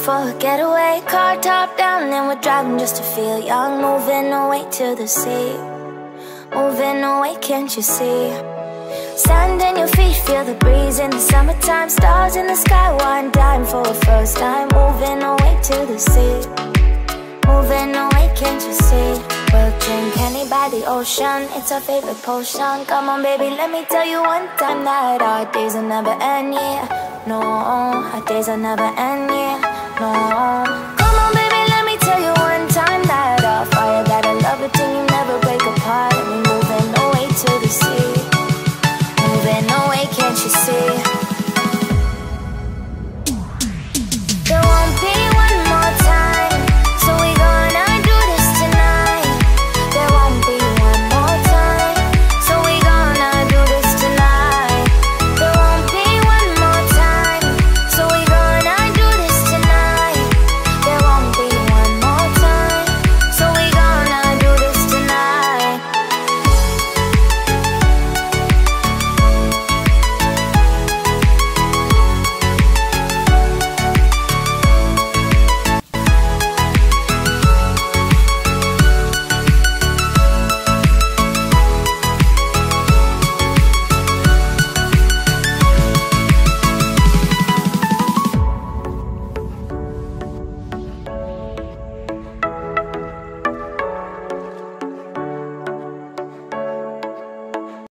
for a getaway. Car top down and we're driving just to feel young. Moving away to the sea, moving away, can't you see? Sand in your feet, feel the breeze in the summertime. Stars in the sky, one dime for a first time. Moving away to the sea, moving away, can't you see? We'll drink honey by the ocean, it's our favorite potion. Come on baby, let me tell you one time that our days will never end, yeah. No, our days will never end, yeah. No.